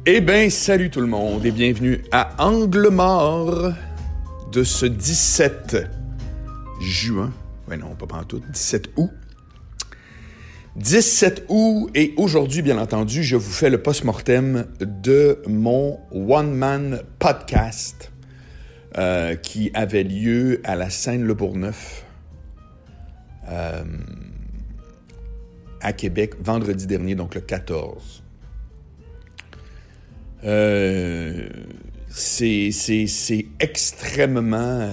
Eh bien, salut tout le monde et bienvenue à Angle mort de ce 17 juin. Ouais, non, pas pantoute, 17 août. 17 août et aujourd'hui, bien entendu, je vous fais le post-mortem de mon one-man podcast qui avait lieu à la Seine-Le Bourgneuf à Québec vendredi dernier, donc le 14. C'est extrêmement...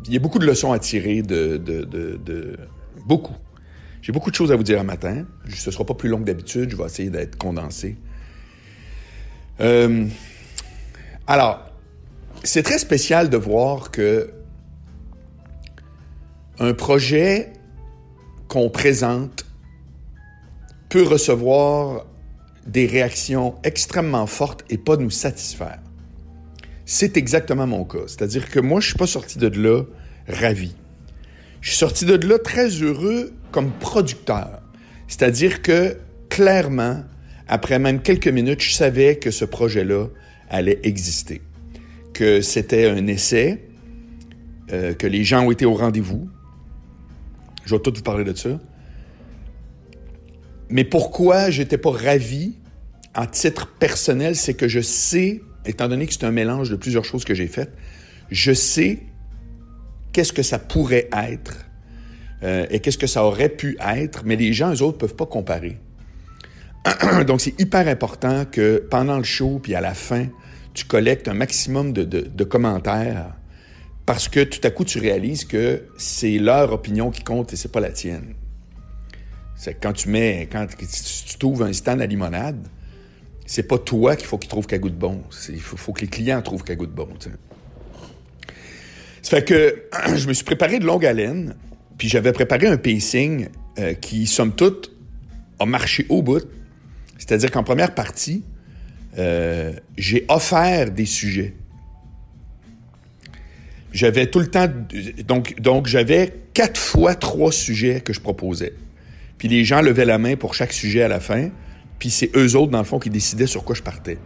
il y a beaucoup de leçons à tirer beaucoup. J'ai beaucoup de choses à vous dire un matin. Ce ne sera pas plus long que d'habitude. Je vais essayer d'être condensé. Alors, c'est très spécial de voir que un projet qu'on présente peut recevoir des réactions extrêmement fortes et pas nous satisfaire. C'est exactement mon cas. C'est-à-dire que moi, je ne suis pas sorti de là ravi. Je suis sorti de là très heureux comme producteur. C'est-à-dire que, clairement, après même quelques minutes, je savais que ce projet-là allait exister. Que c'était un essai, que les gens ont été au rendez-vous. Je vais tout vous parler de ça. Mais pourquoi j'étais pas ravi en titre personnel, c'est que je sais, étant donné que c'est un mélange de plusieurs choses que j'ai faites, je sais qu'est-ce que ça pourrait être et qu'est-ce que ça aurait pu être, mais les gens, eux autres, peuvent pas comparer. Donc, c'est hyper important que pendant le show puis à la fin, tu collectes un maximum de commentaires parce que tout à coup, tu réalises que c'est leur opinion qui compte et c'est pas la tienne. C'est que quand tu trouves un stand à limonade, c'est pas toi qu'il faut qu'ils trouvent qu'elle goûte bon. Il faut que les clients trouvent qu'elle goûte bon. T'sais. Ça fait que je me suis préparé de longue haleine, puis j'avais préparé un pacing qui, somme toute, a marché au bout. C'est-à-dire qu'en première partie, j'ai offert des sujets. J'avais tout le temps... Donc j'avais 4 fois 3 sujets que je proposais. Puis les gens levaient la main pour chaque sujet à la fin, puis c'est eux autres, dans le fond, qui décidaient sur quoi je partais.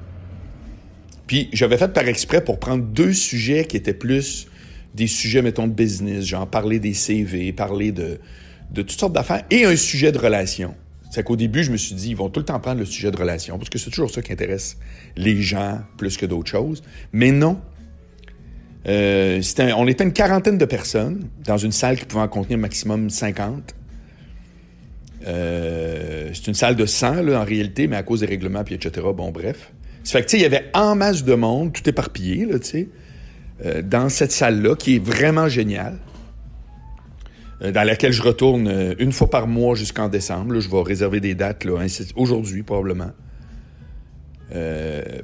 Puis j'avais fait par exprès pour prendre 2 sujets qui étaient plus des sujets, mettons, de business, genre parler des CV, parler de toutes sortes d'affaires, et un sujet de relation. C'est qu'au début, je me suis dit, ils vont tout le temps prendre le sujet de relation, parce que c'est toujours ça qui intéresse les gens plus que d'autres choses. Mais non. On était une quarantaine de personnes dans une salle qui pouvait en contenir maximum 50. C'est une salle de 100, là, en réalité, mais à cause des règlements, puis etc., bon, bref. Ça fait que, tu sais, il y avait en masse de monde, tout éparpillé, là, tu sais, dans cette salle-là, qui est vraiment géniale, dans laquelle je retourne une fois par mois jusqu'en décembre. Là, je vais réserver des dates, là, aujourd'hui, probablement,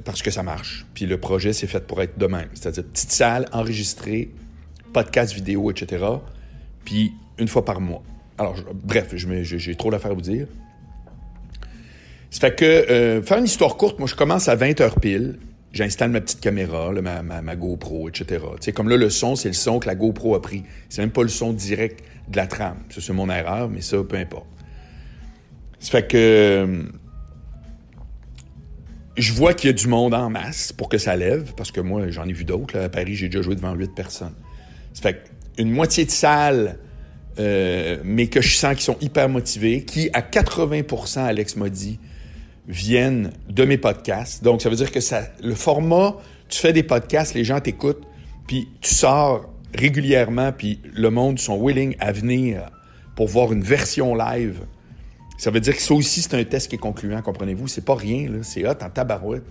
parce que ça marche. Puis le projet, c'est fait pour être de même. C'est-à-dire, petite salle, enregistrée, podcast vidéo, etc., puis une fois par mois. Alors, bref, j'ai trop d'affaires à vous dire. Ça fait que, faire une histoire courte, moi, je commence à 20h pile. J'installe ma petite caméra, là, ma GoPro, etc. Tu sais, comme là, le son, c'est le son que la GoPro a pris. C'est même pas le son direct de la trame. Ça, c'est mon erreur, mais ça, peu importe. Ça fait que... je vois qu'il y a du monde en masse pour que ça lève, parce que moi, j'en ai vu d'autres. Là, à Paris, j'ai déjà joué devant 8 personnes. Ça fait qu'une moitié de salle... mais que je sens qu'ils sont hyper motivés, qui, à 80%, Alex m'a dit, viennent de mes podcasts. Donc, ça veut dire que le format, tu fais des podcasts, les gens t'écoutent, puis tu sors régulièrement, puis le monde sont willing à venir pour voir une version live. Ça veut dire que ça aussi, c'est un test qui est concluant, comprenez-vous? C'est pas rien, là. C'est hot en tabarouette.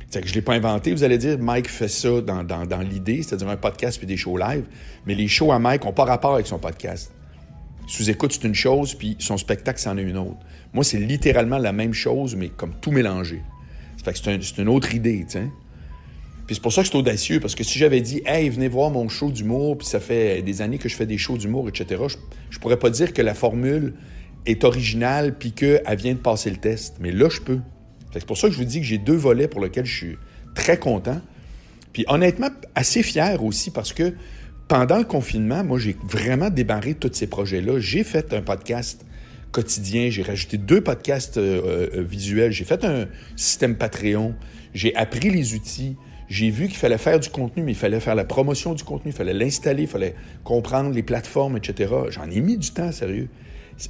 C'est que je ne l'ai pas inventé. Vous allez dire, Mike fait ça dans l'idée, c'est-à-dire un podcast puis des shows live. Mais les shows à Mike n'ont pas rapport avec son podcast. Sous-écoute, c'est une chose, puis son spectacle, c'en est une autre. Moi, c'est littéralement la même chose, mais comme tout mélangé. Ça fait que c'est une autre idée, tu sais. Puis c'est pour ça que c'est audacieux, parce que si j'avais dit « Hey, venez voir mon show d'humour, puis ça fait des années que je fais des shows d'humour, etc. », je pourrais pas dire que la formule est originale puis qu'elle vient de passer le test. Mais là, je peux. C'est pour ça que je vous dis que j'ai 2 volets pour lesquels je suis très content. Puis honnêtement, assez fier aussi parce que pendant le confinement, moi, j'ai vraiment débarré tous ces projets-là. J'ai fait un podcast quotidien. J'ai rajouté 2 podcasts visuels. J'ai fait un système Patreon. J'ai appris les outils. J'ai vu qu'il fallait faire du contenu, mais il fallait faire la promotion du contenu, il fallait l'installer, il fallait comprendre les plateformes, etc. J'en ai mis du temps, sérieux.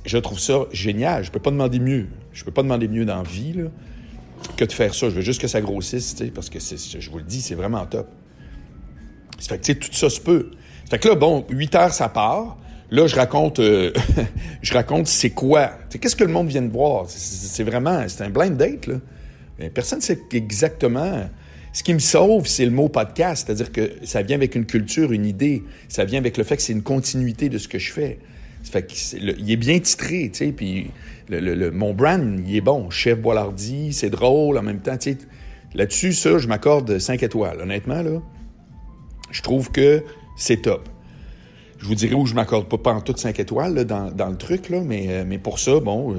Je trouve ça génial. Je peux pas demander mieux. Je peux pas demander mieux dans la vie là, que de faire ça. Je veux juste que ça grossisse, parce que je vous le dis, c'est vraiment top. Ça fait que, tu sais, tout ça se peut. Ça fait que là, bon, 8 heures, ça part. Là, je raconte c'est quoi. T'sais, qu'est-ce que le monde vient de voir? C'est vraiment, c'est un blind date, là. Personne ne sait exactement. Ce qui me sauve, c'est le mot podcast. C'est-à-dire que ça vient avec une culture, une idée. Ça vient avec le fait que c'est une continuité de ce que je fais. Ça fait il est bien titré, tu sais, puis mon brand, il est bon. Chef Boilardi, c'est drôle en même temps, tu sais. Là-dessus, ça, je m'accorde 5 étoiles. Honnêtement, là, je trouve que c'est top. Je vous dirai où je m'accorde pas en toutes 5 étoiles là, dans le truc, là, mais pour ça, bon,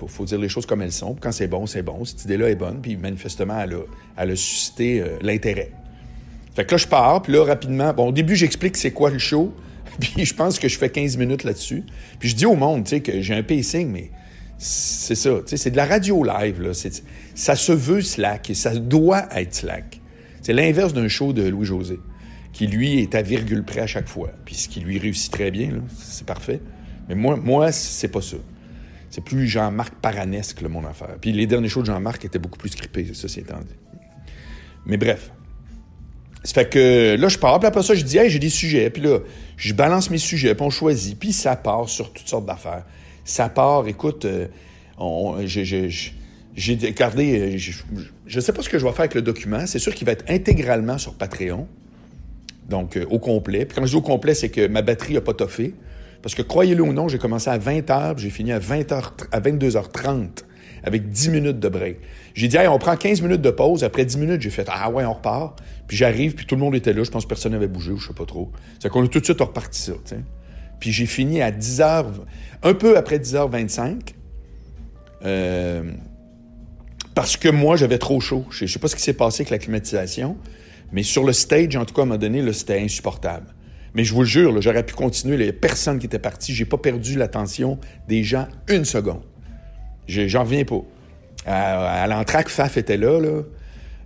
faut dire les choses comme elles sont. Puis quand c'est bon, c'est bon. Cette idée-là est bonne, puis manifestement, elle a suscité l'intérêt. Fait que là, je pars, puis là, rapidement, bon, au début, j'explique c'est quoi le show, puis je pense que je fais 15 minutes là-dessus. Puis je dis au monde, tu sais, que j'ai un pacing, mais c'est ça, tu sais, c'est de la radio live, là. Ça se veut slack, et ça doit être slack. C'est l'inverse d'un show de Louis-José, qui, lui, est à virgule près à chaque fois. Puis ce qui lui réussit très bien, là, c'est parfait. Mais moi, c'est pas ça. C'est plus Jean-Marc Paranesque, là, mon affaire. Puis les derniers shows de Jean-Marc étaient beaucoup plus scriptés, ça, c'est étant dit. Mais bref. Ça fait que là, je pars, puis après ça, je dis « Hey, j'ai des sujets. » Puis là, je balance mes sujets, puis on choisit. Puis ça part sur toutes sortes d'affaires. Ça part, écoute, j'ai gardé... Je sais pas ce que je vais faire avec le document. C'est sûr qu'il va être intégralement sur Patreon. Donc, au complet. Puis quand je dis au complet, c'est que ma batterie n'a pas toffé. Parce que, croyez-le ou non, j'ai commencé à 20h, puis j'ai fini à 22h30, avec 10 minutes de break. J'ai dit, hey, on prend 15 minutes de pause. Après 10 minutes, j'ai fait, ah ouais, on repart. Puis j'arrive, puis tout le monde était là. Je pense que personne n'avait bougé, ou je sais pas trop. C'est qu'on a tout de suite reparti ça, tu sais. Puis j'ai fini à 10h, un peu après 10h25. Parce que moi, j'avais trop chaud. Je sais pas ce qui s'est passé avec la climatisation. Mais sur le stage, en tout cas, à un moment donné, là, c'était insupportable. Mais je vous le jure, là, j'aurais pu continuer. Il n'y a personne qui était parti. J'ai pas perdu l'attention des gens une seconde. J'en reviens pas. À l'entraque, Faf était là,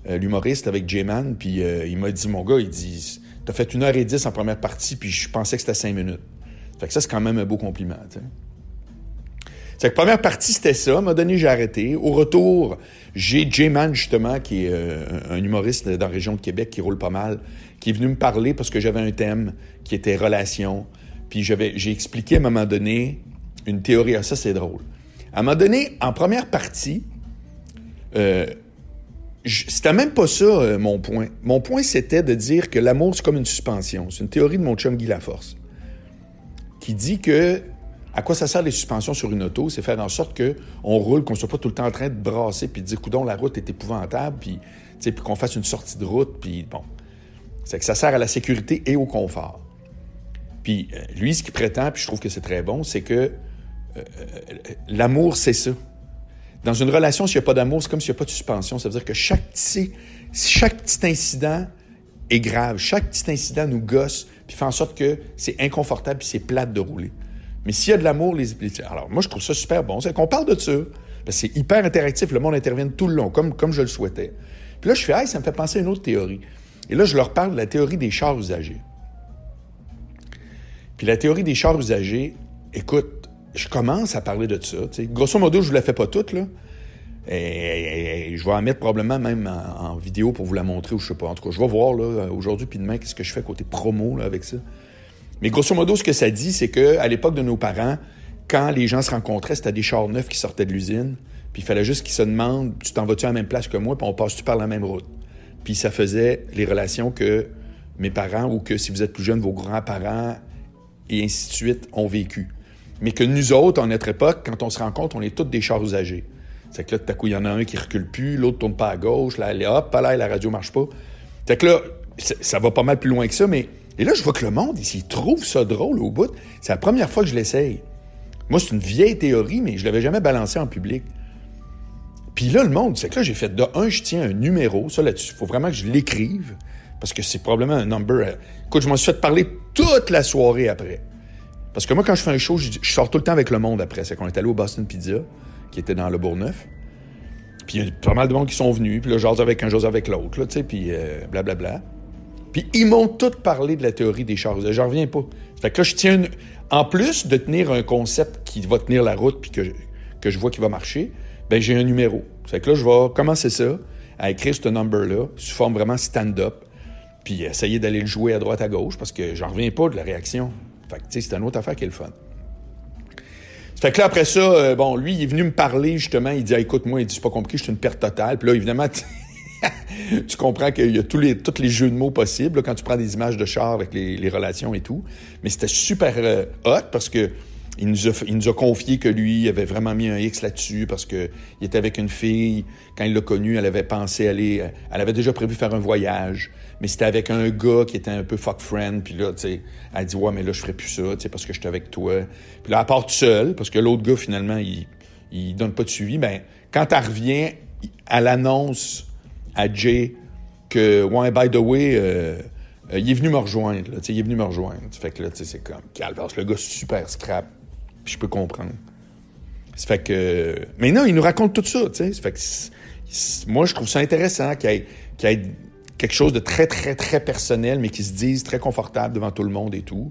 l'humoriste avec J-Man, puis il m'a dit, mon gars, il dit, t'as fait 1h10 en première partie, puis je pensais que c'était 5 minutes. Fait que ça, c'est quand même un beau compliment, tu sais. C'est que première partie, c'était ça. À un moment donné, j'ai arrêté. Au retour, j'ai J-Man, justement, qui est un humoriste dans la région de Québec qui roule pas mal, qui est venu me parler parce que j'avais un thème qui était relations. Puis j'ai expliqué à un moment donné une théorie. Ah, ça, c'est drôle. À un moment donné, en première partie, c'était même pas ça, mon point. Mon point, c'était de dire que l'amour, c'est comme une suspension. C'est une théorie de mon chum Guy Laforce, qui dit que à quoi ça sert les suspensions sur une auto? C'est faire en sorte qu'on roule, qu'on ne soit pas tout le temps en train de brasser puis de dire, coudonc, la route est épouvantable, puis qu'on fasse une sortie de route, puis bon. C'est que ça sert à la sécurité et au confort. Puis lui, ce qu'il prétend, puis je trouve que c'est très bon, c'est que l'amour, c'est ça. Dans une relation, s'il n'y a pas d'amour, c'est comme s'il n'y a pas de suspension. Ça veut dire que chaque petit incident est grave. Chaque petit incident nous gosse, puis fait en sorte que c'est inconfortable, puis c'est plate de rouler. Mais s'il y a de l'amour, alors moi, je trouve ça super bon. C'est qu'on parle de ça. Parce que c'est hyper interactif. Le monde intervient tout le long, comme je le souhaitais. Puis là, je fais, hey, ça me fait penser à une autre théorie. Et là, je leur parle de la théorie des chars usagés. Puis la théorie des chars usagés, écoute, je commence à parler de ça. T'sais. Grosso modo, je vous la fais pas toute, là. Et je vais en mettre probablement même en vidéo pour vous la montrer, ou je sais pas. En tout cas, je vais voir, là, aujourd'hui puis demain, qu'est-ce que je fais côté promo, là, avec ça. Mais grosso modo, ce que ça dit, c'est qu'à l'époque de nos parents, quand les gens se rencontraient, c'était des chars neufs qui sortaient de l'usine, puis il fallait juste qu'ils se demandent, tu t'en vas-tu à la même place que moi, puis on passe-tu par la même route? Puis ça faisait les relations que mes parents, ou que si vous êtes plus jeune, vos grands-parents, et ainsi de suite, ont vécu. Mais que nous autres, à notre époque, quand on se rencontre, on est tous des chars usagés. C'est que là, tout à coup, il y en a un qui recule plus, l'autre tourne pas à gauche, là, hop, là, la radio marche pas. C'est que là, ça va pas mal plus loin que ça, mais... Et là, je vois que le monde, il trouve ça drôle au bout. C'est la première fois que je l'essaye. Moi, c'est une vieille théorie, mais je l'avais jamais balancée en public. Puis là, le monde, c'est que là, j'ai fait de un, je tiens un numéro. Ça, là-dessus, il faut vraiment que je l'écrive, parce que c'est probablement un number. Écoute, je m'en suis fait parler toute la soirée après. Parce que moi, quand je fais un show, je sors tout le temps avec le monde après. C'est qu'on est allé au Boston Pizza, qui était dans le Bourgneuf. Puis il y a pas mal de monde qui sont venus. Puis là, j'ose avec un, j'ose avec l'autre, là, tu sais, puis blablabla. Puis ils m'ont tous parlé de la théorie des chars. J'en reviens pas. Fait que là, je tiens en plus de tenir un concept qui va tenir la route puis que je vois qui va marcher, ben j'ai un numéro. Fait que là, je vais commencer ça, à écrire ce number-là, sous forme vraiment stand-up, puis essayer d'aller le jouer à droite à gauche parce que j'en reviens pas de la réaction. Fait que, tu sais, c'est une autre affaire qui est le fun. Fait que là, après ça, bon, lui, il est venu me parler, justement. Il dit, écoute, moi, il dit, c'est pas compliqué, je suis une perte totale. Puis là, évidemment, tu comprends qu'il y a tous les jeux de mots possibles, là, quand tu prends des images de char avec les relations et tout. Mais c'était super hot parce que il nous a confié que lui, il avait vraiment mis un X là-dessus parce que il était avec une fille. Quand il l'a connue, elle avait pensé aller... Elle avait déjà prévu faire un voyage, mais c'était avec un gars qui était un peu fuck friend. Puis là, tu sais, elle dit, ouais, mais là, je ferais plus ça, tu sais, parce que j'étais avec toi. Puis là, elle part toute seule parce que l'autre gars, finalement, il donne pas de suivi. Ben, quand elle revient, elle annonce à Jay que, ouais, by the way, il est venu me rejoindre, là, tu sais, il est venu me rejoindre. Fait que là, tu sais, c'est comme, calvaire, le gars super scrap. Puis je peux comprendre. Ça fait que... Maintenant, il nous raconte tout ça, tu sais. Ça fait que moi, je trouve ça intéressant qu'il y ait quelque chose de très, très, très personnel, mais qui se dise très confortable devant tout le monde et tout.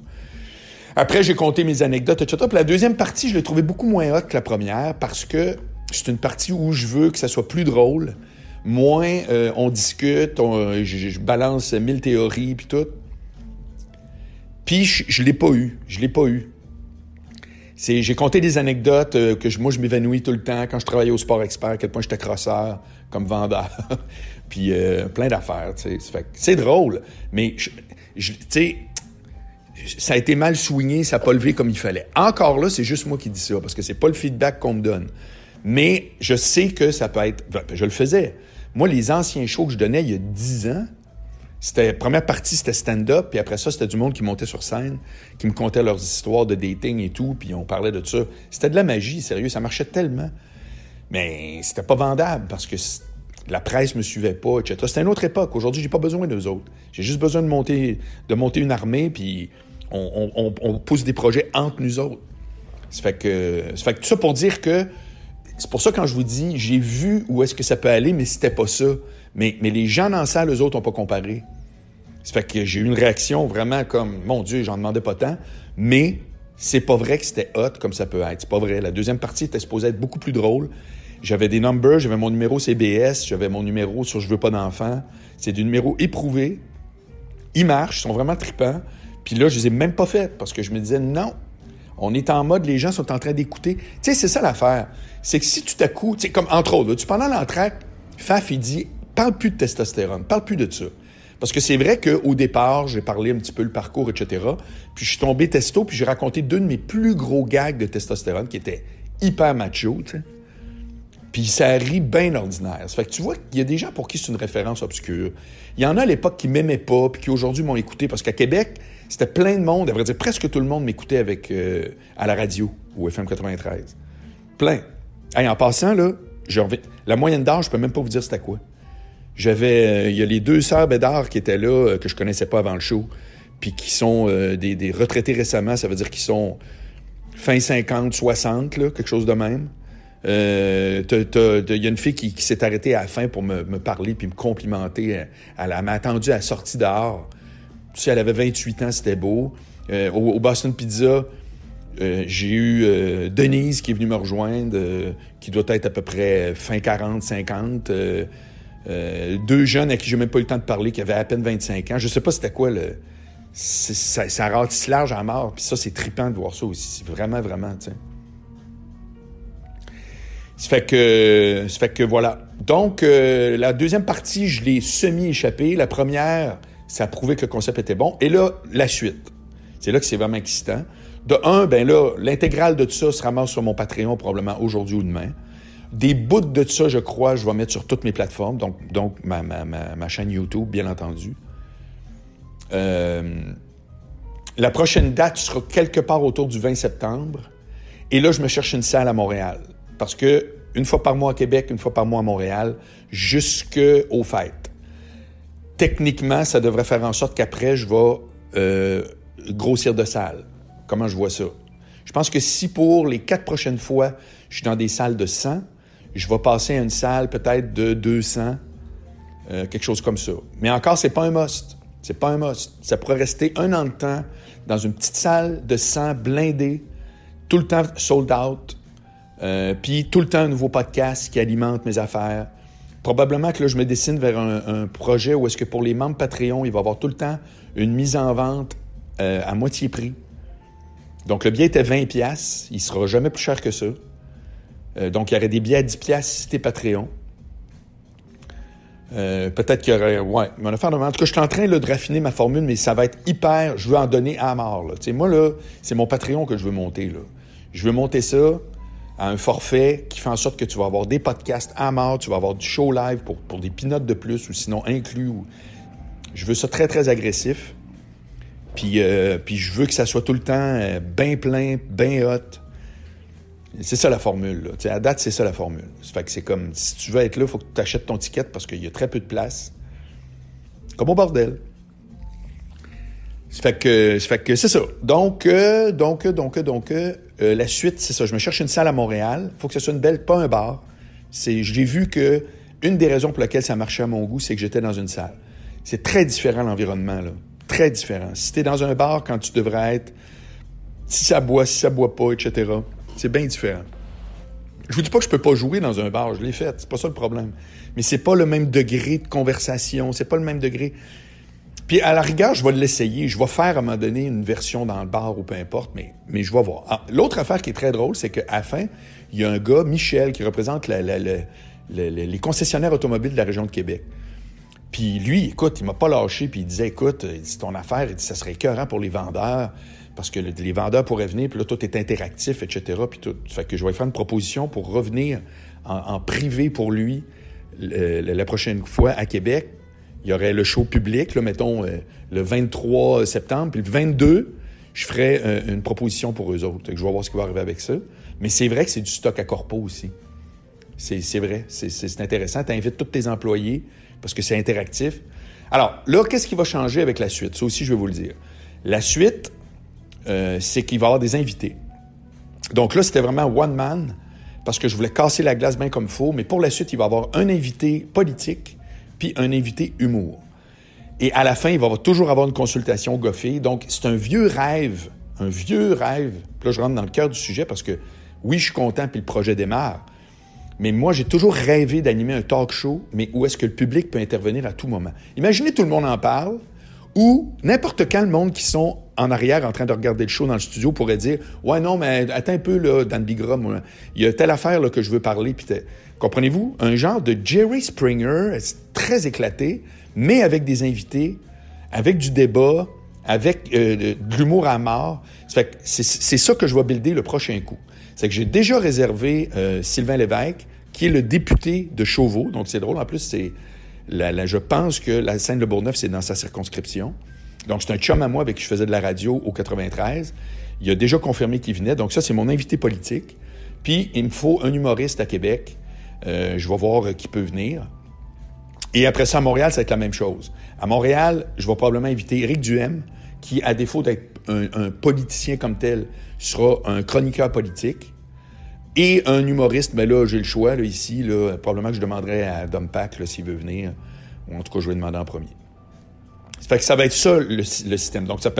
Après, j'ai compté mes anecdotes, etc. Puis la deuxième partie, je l'ai trouvée beaucoup moins hot que la première parce que c'est une partie où je veux que ça soit plus drôle, moins on discute, je balance 1000 théories puis tout. Puis je l'ai pas eu. Je l'ai pas eu. J'ai compté des anecdotes moi, je m'évanouis tout le temps quand je travaillais au Sport Expert, à quel point j'étais crosseur comme vendeur. Puis plein d'affaires, tu sais. C'est drôle, mais tu sais, ça a été mal soigné, ça n'a pas levé comme il fallait. Encore là, c'est juste moi qui dis ça, parce que c'est pas le feedback qu'on me donne. Mais je sais que ça peut être... Je le faisais. Moi, les anciens shows que je donnais il y a 10 ans, la première partie, c'était stand-up, puis après ça, c'était du monde qui montait sur scène, qui me contait leurs histoires de dating et tout, puis on parlait de ça. C'était de la magie, sérieux, ça marchait tellement. Mais c'était pas vendable, parce que la presse me suivait pas, etc. C'était une autre époque. Aujourd'hui, j'ai pas besoin d'eux autres. J'ai juste besoin de monter une armée, puis on pousse des projets entre nous autres. Ça fait que tout ça pour dire que c'est pour ça quand je vous dis, j'ai vu où est-ce que ça peut aller, mais c'était pas ça. Mais les gens dans la salle, eux autres, n'ont pas comparé. Ça fait que j'ai eu une réaction vraiment comme, mon Dieu, j'en demandais pas tant, mais c'est pas vrai que c'était hot comme ça peut être. C'est pas vrai. La deuxième partie était supposée être beaucoup plus drôle. J'avais des numbers, j'avais mon numéro CBS, j'avais mon numéro sur « Je veux pas d'enfants ». C'est des numéros éprouvés. Ils marchent, ils sont vraiment tripants. Puis là, je les ai même pas faits parce que je me disais, non, on est en mode, les gens sont en train d'écouter. Tu sais, c'est ça l'affaire. C'est que si tout à coup, tu sais, comme entre autres, tu pendant l'entracte, Faf, il dit, parle plus de testostérone, parle plus de ça. Parce que c'est vrai qu'au départ, j'ai parlé un petit peu le parcours, etc. Puis je suis tombé testo, puis j'ai raconté deux de mes plus gros gags de testostérone qui étaient hyper macho, tu sais. Puis ça rit bien ordinaire. Ça fait que tu vois qu'il y a des gens pour qui c'est une référence obscure. Il y en a à l'époque qui m'aimaient pas, puis qui aujourd'hui m'ont écouté, parce qu'à Québec, c'était plein de monde, à vrai dire, presque tout le monde m'écoutait à la radio, au FM 93. Plein. Hey, en passant, là, la moyenne d'âge, je peux même pas vous dire c'était quoi. Il y a les deux sœurs Bédard qui étaient là, que je connaissais pas avant le show, puis qui sont des retraités récemment, ça veut dire qu'ils sont fin 50, 60, là, quelque chose de même. Il y a une fille qui s'est arrêtée à la fin pour me parler puis me complimenter. Elle m'a attendu à la sortie dehors. Tu sais, elle avait 28 ans, c'était beau. Au Boston Pizza, j'ai eu Denise qui est venue me rejoindre, qui doit être à peu près fin 40, 50. Deux jeunes à qui j'ai même pas eu le temps de parler, qui avaient à peine 25 ans. Je sais pas c'était quoi ça ratisse large à mort. Puis ça, c'est trippant de voir ça aussi. C'est vraiment, vraiment, tu sais. Ça fait que voilà. Donc, la deuxième partie, je l'ai semi-échappée. La première, ça a prouvé que le concept était bon. Et là, la suite. C'est là que c'est vraiment excitant. De un, ben là, l'intégrale de tout ça se ramasse sur mon Patreon probablement aujourd'hui ou demain. Des bouts de ça, je crois, je vais mettre sur toutes mes plateformes. Donc ma chaîne YouTube, bien entendu. La prochaine date sera quelque part autour du 20 septembre. Et là, je me cherche une salle à Montréal. Parce que une fois par mois à Québec, une fois par mois à Montréal, jusqu'aux fêtes. Techniquement, ça devrait faire en sorte qu'après, je vais grossir de salle. comment je vois ça. Je pense que si pour les 4 prochaines fois, je suis dans des salles de 100, je vais passer à une salle peut-être de 200, quelque chose comme ça. Mais encore, c'est pas un must. C'est pas un must. Ça pourrait rester 1 an de temps dans une petite salle de 100 blindée, tout le temps sold out, puis tout le temps un nouveau podcast qui alimente mes affaires. Probablement que là, je me dessine vers un projet où est-ce que pour les membres Patreon, il va y avoir tout le temps une mise en vente à moitié prix. Donc, le billet était 20$. Il ne sera jamais plus cher que ça. Donc, il y aurait des billets à 10$ si t'es Patreon. Peut-être qu'il y aurait... Ouais, mais en tout cas, je suis en train là, de raffiner ma formule, mais ça va être hyper... Je veux en donner à mort. Là. Moi, là, c'est mon Patreon que je veux monter. Là. Je veux monter ça à un forfait qui fait en sorte que tu vas avoir des podcasts à mort, tu vas avoir du show live pour des peanuts de plus ou sinon inclus. Je veux ça très, très agressif. Puis je veux que ça soit tout le temps bien plein, bien hot. C'est ça la formule. Là. À date, c'est ça la formule. Ça fait que c'est comme, si tu veux être là, il faut que tu achètes ton ticket parce qu'il y a très peu de place. Comme au bordel. Ça fait que c'est ça. Donc, la suite, c'est ça. Je me cherche une salle à Montréal. Il faut que ce soit une belle, pas un bar. J'ai vu que une des raisons pour lesquelles ça marchait à mon goût, c'est que j'étais dans une salle. C'est très différent l'environnement, là. Très différent. Si t'es dans un bar quand tu devrais être, si ça boit pas, etc., c'est bien différent. Je vous dis pas que je peux pas jouer dans un bar, je l'ai fait, c'est pas ça le problème. Mais c'est pas le même degré de conversation, c'est pas le même degré. Puis à la rigueur, je vais l'essayer, je vais faire à un moment donné une version dans le bar ou peu importe, mais je vais voir. Ah, l'autre affaire qui est très drôle, c'est qu'à la fin, il y a un gars, Michel, qui représente les concessionnaires automobiles de la région de Québec. Puis lui, écoute, il m'a pas lâché, puis il disait, écoute, c'est ton affaire, il dit, ça serait écœurant pour les vendeurs, parce que les vendeurs pourraient venir, puis là, tout est interactif, etc., puis tout. Fait que je vais faire une proposition pour revenir en privé pour lui la prochaine fois à Québec. Il y aurait le show public, là, mettons, le 23 septembre, puis le 22, je ferai une proposition pour eux autres. Fait que je vais voir ce qui va arriver avec ça. Mais c'est vrai que c'est du stock à corpo aussi. C'est vrai, c'est intéressant. Tu invites tous tes employés, parce que c'est interactif. Alors, là, qu'est-ce qui va changer avec la suite? Ça aussi, je vais vous le dire. La suite, c'est qu'il va y avoir des invités. Donc là, c'était vraiment one man, parce que je voulais casser la glace bien comme il faut, mais pour la suite, il va y avoir un invité politique, puis un invité humour. Et à la fin, il va toujours avoir une consultation goffée. Donc, c'est un vieux rêve. Puis là, je rentre dans le cœur du sujet, parce que oui, je suis content, puis le projet démarre. Mais moi, j'ai toujours rêvé d'animer un talk show, mais où est-ce que le public peut intervenir à tout moment. Imaginez tout le monde en parle, ou n'importe quand le monde qui sont en arrière en train de regarder le show dans le studio pourrait dire « Ouais, non, mais attends un peu, là, Dan Bigra, moi, il y a telle affaire là, que je veux parler. » Puis comprenez-vous? Un genre de Jerry Springer, très éclaté, mais avec des invités, avec du débat, avec de l'humour à mort. C'est ça que je vais builder le prochain coup. C'est que j'ai déjà réservé Sylvain Lévesque, qui est le député de Chauveau. Donc, c'est drôle. En plus, je pense que la Seine-le-Bourgneuf, c'est dans sa circonscription. Donc, c'est un chum à moi avec qui je faisais de la radio au 93. Il a déjà confirmé qu'il venait. Donc, ça, c'est mon invité politique. Puis, il me faut un humoriste à Québec. Je vais voir qui peut venir. Et après ça, à Montréal, ça va être la même chose. À Montréal, je vais probablement inviter Éric Duhem, qui, à défaut d'être un politicien comme tel, sera un chroniqueur politique. Et un humoriste, mais là, j'ai le choix, là, ici, là, probablement que je demanderais à Dom Pack, s'il veut venir. Ou en tout cas, je vais demander en premier. Ça fait que ça va être ça, le système. Donc, ça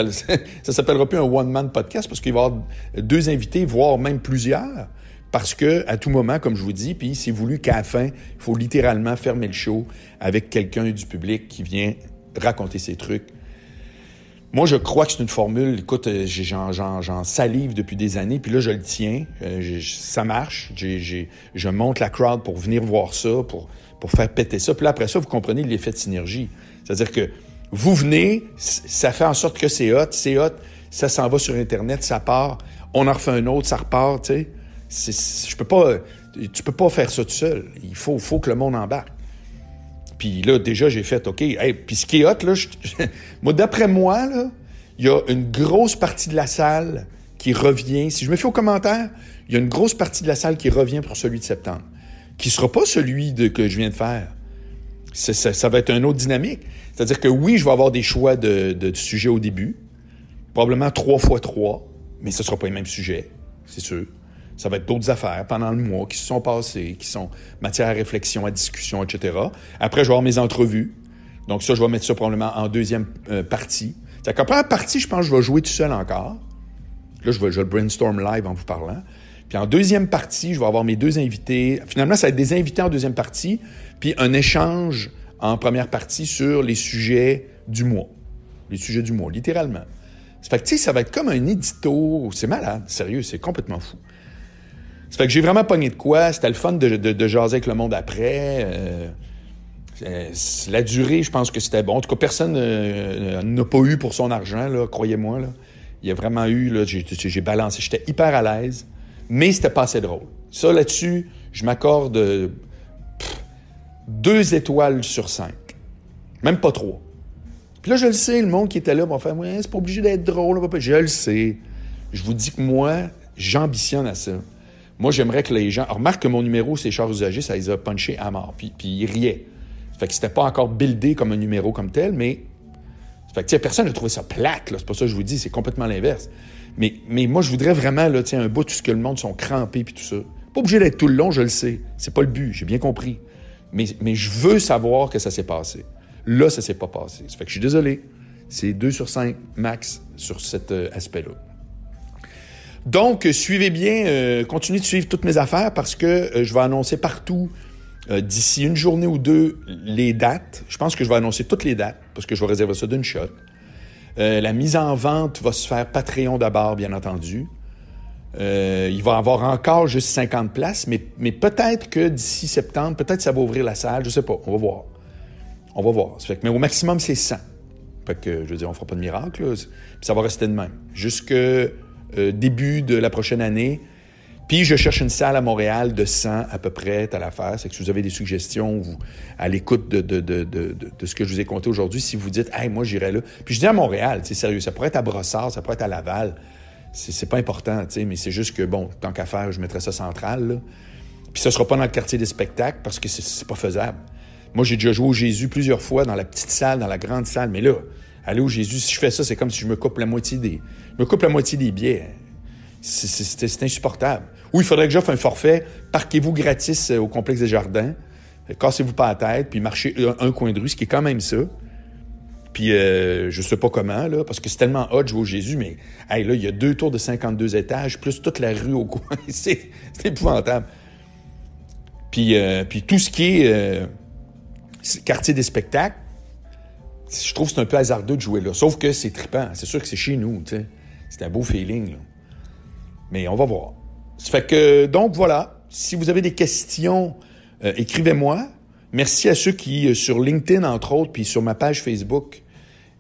s'appellera plus un one-man podcast, parce qu'il va y avoir 2 invités, voire même plusieurs. Parce que, à tout moment, comme je vous dis, puis c'est voulu qu'à la fin, il faut littéralement fermer le show avec quelqu'un du public qui vient raconter ses trucs. Moi, je crois que c'est une formule. Écoute, j'en salive depuis des années, puis là, je le tiens. Ça marche. Je monte la crowd pour venir voir ça, pour faire péter ça. Puis là, après ça, vous comprenez l'effet de synergie. C'est-à-dire que vous venez, ça fait en sorte que c'est hot, ça s'en va sur Internet, ça part, on en refait un autre, ça repart, tu sais. Tu peux pas faire ça tout seul. Il faut que le monde embarque. Puis là, déjà, j'ai fait, OK. Hey, puis ce qui est hot, là, moi, d'après moi, là, il y a une grosse partie de la salle qui revient. Si je me fie aux commentaires, il y a une grosse partie de la salle qui revient pour celui de septembre, qui sera pas celui que je viens de faire. Ça va être une autre dynamique. C'est-à-dire que oui, je vais avoir des choix de sujets au début, probablement 3x3. mais ce ne sera pas les mêmes sujets, c'est sûr. Ça va être d'autres affaires pendant le mois qui se sont passées, qui sont matière à réflexion, à discussion, etc. Après, je vais avoir mes entrevues. Donc ça, je vais mettre ça probablement en deuxième partie. C'est-à-dire qu'en première partie, je pense que je vais jouer tout seul encore. Là, je vais le brainstorm live en vous parlant. Puis en deuxième partie, je vais avoir mes deux invités. Finalement, ça va être des invités en deuxième partie, puis un échange en première partie sur les sujets du mois. Les sujets du mois, littéralement. Ça fait que, tu sais, ça va être comme un édito. C'est malade, sérieux, c'est complètement fou. Ça fait que j'ai vraiment pogné de quoi. C'était le fun de jaser avec le monde après. La durée, je pense que c'était bon. En tout cas, personne n'a pas eu pour son argent, là, croyez-moi. Là. Il y a vraiment eu, là, j'ai balancé. J'étais hyper à l'aise, mais c'était pas assez drôle. Ça, là-dessus, je m'accorde 2 étoiles sur 5. Même pas 3. Puis là, je le sais, le monde qui était là va faire « Ouais, c'est pas obligé d'être drôle. » Je le sais. Je vous dis que moi, j'ambitionne à ça. Moi, j'aimerais que les gens... Alors, remarque que mon numéro, c'est chars usagés, ça les a punchés à mort. Puis ils riaient. Ça fait que c'était pas encore buildé comme un numéro comme tel, mais... Ça fait que, personne n'a trouvé ça plate, là. C'est pas ça que je vous dis, c'est complètement l'inverse. Mais moi, je voudrais vraiment, là, un bout, tout ce que le monde sont crampés puis tout ça. Pas obligé d'être tout le long, je le sais. C'est pas le but, j'ai bien compris. Mais je veux savoir que ça s'est passé. Là, ça s'est pas passé. Ça fait que je suis désolé. C'est 2 sur 5 max sur cet aspect-là. Donc, suivez bien, continuez de suivre toutes mes affaires parce que je vais annoncer partout d'ici une journée ou 2 les dates. Je pense que je vais annoncer toutes les dates parce que je vais réserver ça d'une shot. La mise en vente va se faire Patreon d'abord, bien entendu. Il va y avoir encore juste 50 places, mais peut-être que d'ici septembre, peut-être ça va ouvrir la salle, je sais pas, on va voir. On va voir. Ça fait que, mais au maximum, c'est 100. Fait que, je veux dire, on fera pas de miracle, là. Puis ça va rester de même. Jusque début de la prochaine année. Puis je cherche une salle à Montréal de 100 à peu près, à l'affaire. C'est que si vous avez des suggestions, vous, à l'écoute de ce que je vous ai conté aujourd'hui, si vous dites « Hey, moi, j'irais là. » Puis je dis à Montréal, c'est sérieux, ça pourrait être à Brossard, ça pourrait être à Laval. C'est pas important, tu sais, mais c'est juste que, bon, tant qu'à faire, je mettrais ça central, là. Puis ça sera pas dans le quartier des spectacles parce que c'est pas faisable. Moi, j'ai déjà joué au Jésus plusieurs fois dans la petite salle, dans la grande salle, mais là, aller au Jésus, si je fais ça, c'est comme si je me coupe la moitié des billets. C'est insupportable. Ou il faudrait que j'offre un forfait, parquez-vous gratis au complexe des Jardins, cassez-vous pas la tête, puis marchez un coin de rue, ce qui est quand même ça. Puis je sais pas comment, là, parce que c'est tellement hot de jouer au Jésus, mais hey, là, il y a 2 tours de 52 étages, plus toute la rue au coin. C'est épouvantable. Puis tout ce qui est quartier des spectacles, je trouve que c'est un peu hasardeux de jouer là. Sauf que c'est trippant. C'est sûr que c'est chez nous, tu sais. C'est un beau feeling, là. Mais on va voir. Ça fait que, donc, voilà. Si vous avez des questions, écrivez-moi. Merci à ceux qui, sur LinkedIn, entre autres, puis sur ma page Facebook,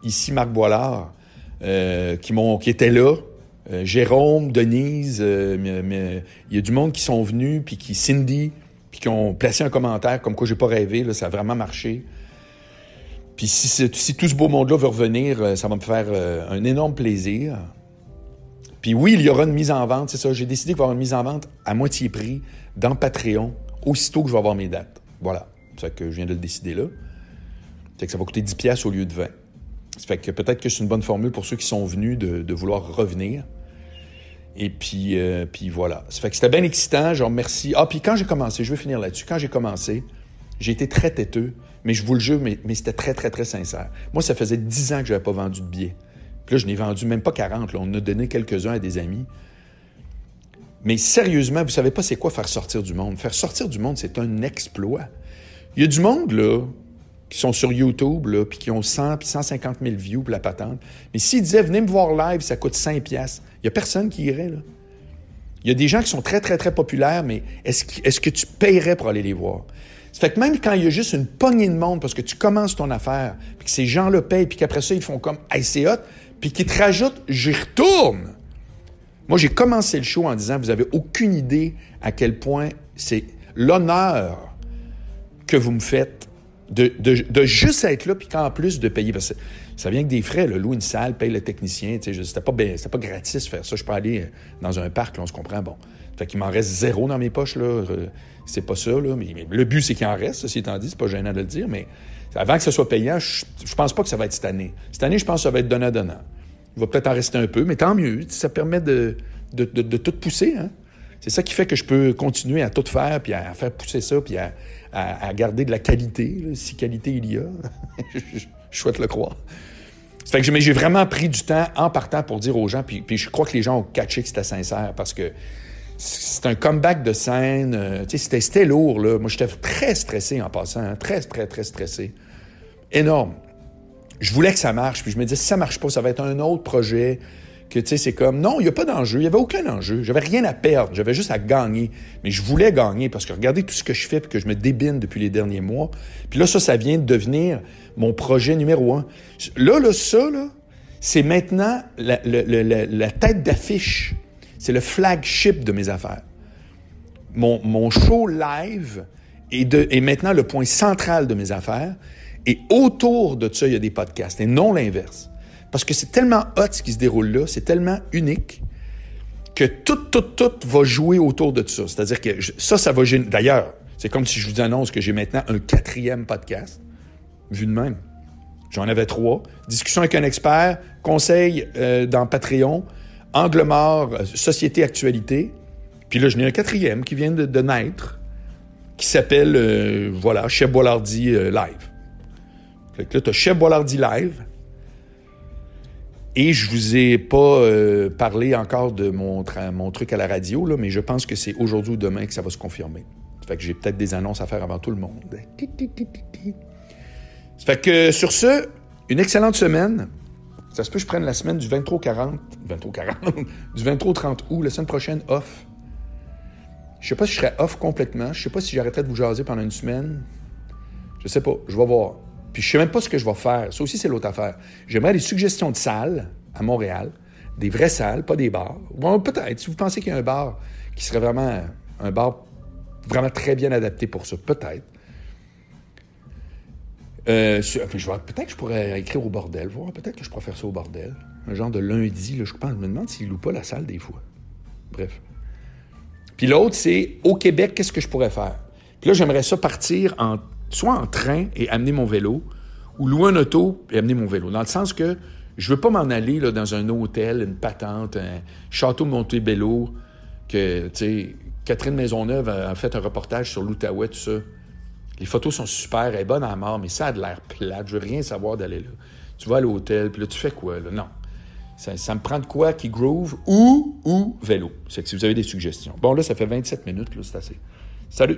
ici, Marc Boilard, qui étaient là. Jérôme, Denise, il y a du monde qui sont venus, puis Cindy, puis qui ont placé un commentaire comme quoi j'ai pas rêvé, là, ça a vraiment marché. Puis si tout ce beau monde-là veut revenir, ça va me faire un énorme plaisir. Puis oui, il y aura une mise en vente, c'est ça. J'ai décidé qu'il va y avoir une mise en vente à moitié prix dans Patreon, aussitôt que je vais avoir mes dates. Voilà. C'est ça que je viens de le décider là. C'est que ça va coûter 10$ au lieu de 20. Ça fait que peut-être que c'est une bonne formule pour ceux qui sont venus de vouloir revenir. Et puis voilà. Ça fait que c'était bien excitant. Je remercie. Ah, puis quand j'ai commencé, je vais finir là-dessus. Quand j'ai commencé, j'ai été très têteux, mais je vous le jure, mais c'était très, très, très sincère. Moi, ça faisait 10 ans que je n'avais pas vendu de billets. Puis là, je n'ai vendu même pas 40. Là. On en a donné quelques-uns à des amis. Mais sérieusement, vous ne savez pas c'est quoi faire sortir du monde. Faire sortir du monde, c'est un exploit. Il y a du monde, là, qui sont sur YouTube, là, puis qui ont 100 puis 150 000 views pour la patente. Mais s'ils disaient « Venez me voir live, ça coûte 5$. » Il n'y a personne qui irait, là. Il y a des gens qui sont très, très, très populaires, mais est-ce que tu paierais pour aller les voir? Ça fait que même quand il y a juste une poignée de monde, parce que tu commences ton affaire, puis que ces gens-là payent, puis qu'après ça, ils font comme « Hey, c'est hot », puis qu'ils te rajoutent « J'y retourne ». Moi, j'ai commencé le show en disant « Vous avez aucune idée à quel point c'est l'honneur que vous me faites de juste être là, puis qu'en plus de payer. » Parce que ça vient avec des frais, là, louer une salle, payer le technicien. C'était pas gratis faire ça. Je peux aller dans un parc, là, on se comprend. Bon. Fait qu'il m'en reste 0 dans mes poches, là. C'est pas ça, là. Mais le but, c'est qu'il en reste, ceci étant dit, c'est pas gênant de le dire, mais avant que ce soit payant, je pense pas que ça va être cette année. Cette année, je pense que ça va être donnant-donnant. Il va peut-être en rester un peu, mais tant mieux. Ça permet de tout pousser. Hein? C'est ça qui fait que je peux continuer à tout faire, puis à faire pousser ça, puis à garder de la qualité, là, si qualité il y a. Je souhaite le croire. Ça fait que j'ai vraiment pris du temps en partant pour dire aux gens, puis je crois que les gens ont catché que c'était sincère, parce que c'est un comeback de scène. C'était lourd, là. Moi, j'étais très stressé en passant. Hein? Très, très, très stressé. Énorme. Je voulais que ça marche. Puis je me disais, si ça marche pas, ça va être un autre projet. Que, tu sais, c'est comme, non, il n'y a pas d'enjeu. Il n'y avait aucun enjeu. J'avais rien à perdre. J'avais juste à gagner. Mais je voulais gagner parce que regardez tout ce que je fais puis que je me débine depuis les derniers mois. Puis là, ça vient de devenir mon projet numéro 1. Là, c'est maintenant la tête d'affiche. C'est le flagship de mes affaires. Mon show live est maintenant le point central de mes affaires. Et autour de ça, il y a des podcasts, et non l'inverse. Parce que c'est tellement hot ce qui se déroule là, c'est tellement unique, que tout va jouer autour de ça. C'est-à-dire que ça va générer... D'ailleurs, c'est comme si je vous annonce que j'ai maintenant un 4e podcast, vu de même. J'en avais 3. Discussion avec un expert, conseil dans Patreon, Angle mort, Société Actualité. Puis là, j'en ai un 4e qui vient de naître, qui s'appelle, Cheb Boilardi Live. Fait que là, tu as Cheb Boilardi Live. Et je vous ai pas parlé encore de mon truc à la radio, là, mais je pense que c'est aujourd'hui ou demain que ça va se confirmer. Ça fait que j'ai peut-être des annonces à faire avant tout le monde. Ça fait que sur ce, une excellente semaine. Ça se peut que je prenne la semaine du 23 au 30 août, la semaine prochaine, off. Je sais pas si je serais off complètement. Je sais pas si j'arrêterais de vous jaser pendant une semaine. Je sais pas, je vais voir. Puis je sais même pas ce que je vais faire. Ça aussi, c'est l'autre affaire. J'aimerais des suggestions de salles à Montréal. Des vraies salles, pas des bars. Bon, peut-être, si vous pensez qu'il y a un bar qui serait vraiment un bar vraiment très bien adapté pour ça, peut-être. Peut-être que je pourrais écrire au bordel, voir. Peut-être que je pourrais faire ça au bordel. Un genre de lundi, là, je me demande s'il loue pas la salle des fois. Bref. Puis l'autre, c'est au Québec, qu'est-ce que je pourrais faire? Puis là, j'aimerais ça partir soit en train et amener mon vélo, ou louer un auto et amener mon vélo. Dans le sens que je veux pas m'en aller là, dans un hôtel, une patente, un château Montebello, que, tu sais, Catherine Maisonneuve a fait un reportage sur l'Outaouais, tout ça. Les photos sont super, elle est bonne à mort, mais ça a de l'air plate. Je veux rien savoir d'aller là. Tu vas à l'hôtel, puis là, tu fais quoi, là? Non. Ça me prend de quoi qui groove ou vélo. C'est que si vous avez des suggestions. Bon, là, ça fait 27 minutes, là, c'est assez. Salut!